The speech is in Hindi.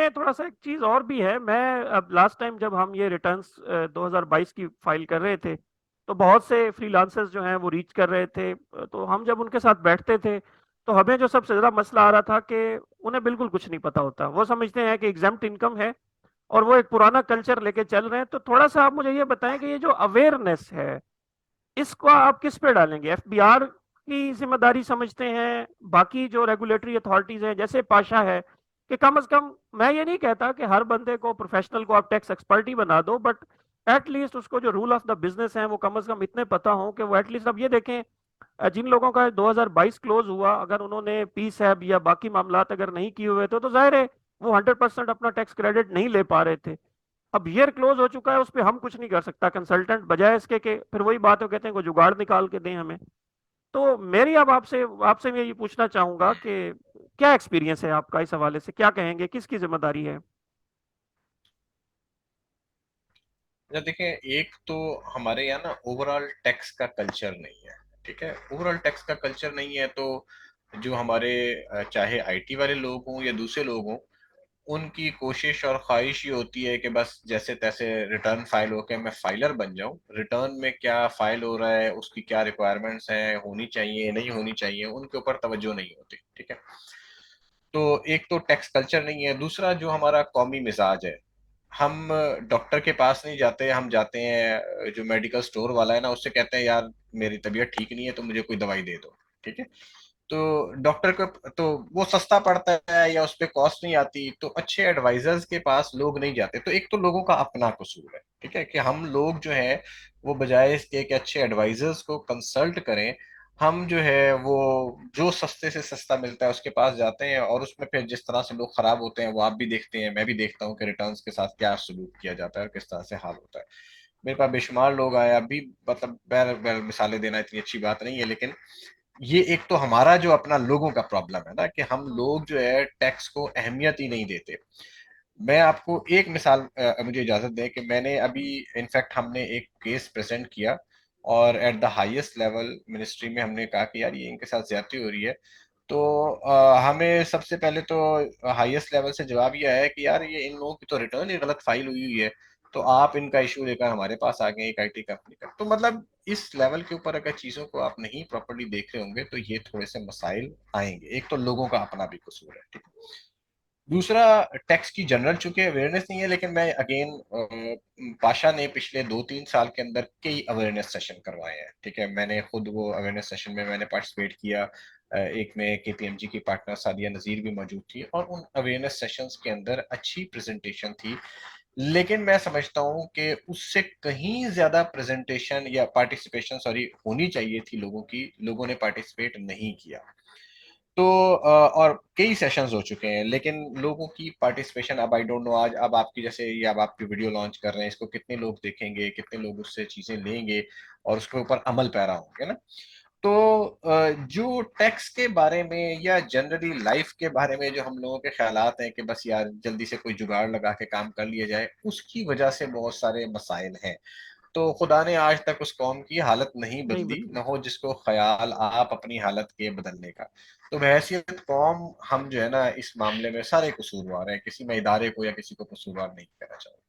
इसमें थोड़ा सा एक चीज और भी है। मैं अब लास्ट टाइम जब हम ये रिटर्न्स 2022 की फाइल कर रहे थे, तो बहुत से फ्रीलांसर्स जो हैं वो रीच कर रहे थे। तो हम जब उनके साथ बैठते थे, तो हमें जो सबसे ज्यादा मसला आ रहा था कि उन्हें बिल्कुल कुछ नहीं पता होता। वो समझते हैं कि एग्जाम्प्ट इनकम है और वो एक पुराना कल्चर लेके चल रहे हैं। तो थोड़ा सा आप मुझे ये बताएं कि ये जो अवेयरनेस है, इसको आप किस पे डालेंगे? एफबीआर की जिम्मेदारी समझते हैं, बाकी जो रेगुलेटरी अथॉरिटीज हैं जैसे पाशा है, कि कम से कम, मैं ये नहीं कहता कि हर बंदे को, प्रोफेशनल को आप टैक्स एक्सपर्ट ही बना दो, बट एटलीस्ट उसको जो रूल ऑफ द बिजनेस है वो कम से कम इतने पता हो कि वो एटलीस्ट, अब ये देखें, जिन लोगों का 2022 क्लोज हुआ, अगर उन्होंने पी सैब या बाकी मामलात अगर नहीं किए हुए थे, तो जाहिर है वो 100% अपना टैक्स क्रेडिट नहीं ले पा रहे थे। अब ईयर क्लोज हो चुका है, उस पर हम कुछ नहीं कर सकता कंसल्टेंट, बजाय इसके कि फिर वही बात हो, कहते हैं को जुगाड़ निकाल के दें हमें। तो मेरी अब आपसे आपसे मैं ये पूछना चाहूंगा कि क्या एक्सपीरियंस है आपका इस हवाले से, क्या कहेंगे, किसकी जिम्मेदारी है? या देखें, एक तो हमारे यहाँ ना ओवरऑल टैक्स का कल्चर नहीं है। ठीक है, ओवरऑल टैक्स का कल्चर नहीं है तो जो हमारे चाहे आईटी वाले लोग हों या दूसरे लोग हों, उनकी कोशिश और ख्वाहिश ये होती है कि बस जैसे तैसे रिटर्न फाइल होकर मैं फाइलर बन जाऊं। रिटर्न में क्या फाइल हो रहा है, उसकी क्या रिक्वायरमेंट्स हैं, होनी चाहिए नहीं होनी चाहिए, उनके ऊपर तवज्जो नहीं होती। ठीक है, तो एक तो टैक्स कल्चर नहीं है। दूसरा जो हमारा कौमी मिजाज है, हम डॉक्टर के पास नहीं जाते, हम जाते हैं जो मेडिकल स्टोर वाला है ना, उससे कहते हैं यार मेरी तबीयत ठीक नहीं है तो मुझे कोई दवाई दे दो। ठीक है, तो डॉक्टर को तो वो सस्ता पड़ता है या उस पर कॉस्ट नहीं आती, तो अच्छे एडवाइजर्स के पास लोग नहीं जाते। तो एक तो लोगों का अपना कसूर है, ठीक है, कि हम लोग जो है वो बजाय इसके कि अच्छे एडवाइजर्स को कंसल्ट करें, हम जो है वो जो सस्ते से सस्ता मिलता है उसके पास जाते हैं, और उसमें फिर जिस तरह से लोग खराब होते हैं वो आप भी देखते हैं, मैं भी देखता हूँ कि रिटर्न्स के साथ क्या सलूक किया जाता है और किस तरह से हाल होता है। मेरे पास बेशुमार लोग आए अभी, मतलब बैर बैर मिसालें देना इतनी अच्छी बात नहीं है, लेकिन ये एक तो हमारा जो अपना लोगों का प्रॉब्लम है ना, कि हम लोग जो है टैक्स को अहमियत ही नहीं देते। मैं आपको एक मिसाल, मुझे इजाजत दें कि मैंने अभी, इनफैक्ट हमने एक केस प्रेजेंट किया और at the highest level ministry में हमने कहा कि यार ये इनके साथ ज्यादती हो रही है। तो हमें सबसे पहले तो हाईएस्ट लेवल से जवाब ये आया है कि यार ये इन लोगों की तो रिटर्न ही गलत फाइल हुई हुई है, तो आप इनका इशू लेकर हमारे पास आ गए एक आईटी कंपनी का। तो मतलब इस लेवल के ऊपर अगर चीजों को आप नहीं प्रॉपर्ली देख रहे होंगे तो ये थोड़े से मसाइल आएंगे। एक तो लोगों का अपना भी कसूर है, ठीक है। दूसरा, टैक्स की जनरल चूंकि अवेयरनेस नहीं है, लेकिन मैं अगेन, पाशा ने पिछले 2-3 साल के अंदर कई अवेयरनेस सेशन करवाए हैं। ठीक है, मैंने खुद वो अवेयरनेस सेशन में मैंने पार्टिसिपेट किया। एक में केपीएमजी की पार्टनर सादिया नज़ीर भी मौजूद थी, और उन अवेयरनेस सेशंस के अंदर अच्छी प्रेजेंटेशन थी। लेकिन मैं समझता हूँ कि उससे कहीं ज्यादा प्रेजेंटेशन या पार्टिसिपेशन, सॉरी, होनी चाहिए थी लोगों की। लोगों ने पार्टिसिपेट नहीं किया। तो और कई सेशंस हो चुके हैं लेकिन लोगों की पार्टिसिपेशन, अब आई डोंट नो, आज अब आपकी जैसे ये अब आपकी वीडियो लॉन्च कर रहे हैं, इसको कितने लोग देखेंगे, कितने लोग उससे चीजें लेंगे और उसके ऊपर अमल पैरा होंगे ना। तो जो टैक्स के बारे में या जनरली लाइफ के बारे में जो हम लोगों के ख्यालात हैं कि बस यार जल्दी से कोई जुगाड़ लगा के काम कर लिया जाए, उसकी वजह से बहुत सारे मसाइल हैं। तो खुदा ने आज तक उस कौम की हालत नहीं नहीं बदली, बदली। न हो जिसको ख्याल आप अपनी हालत के बदलने का। तो बहैसियत कौम हम जो है ना इस मामले में सारे कसूरवार हैं, किसी मैं इदारे को या किसी को कसूरवार नहीं कहना चाहूंगा।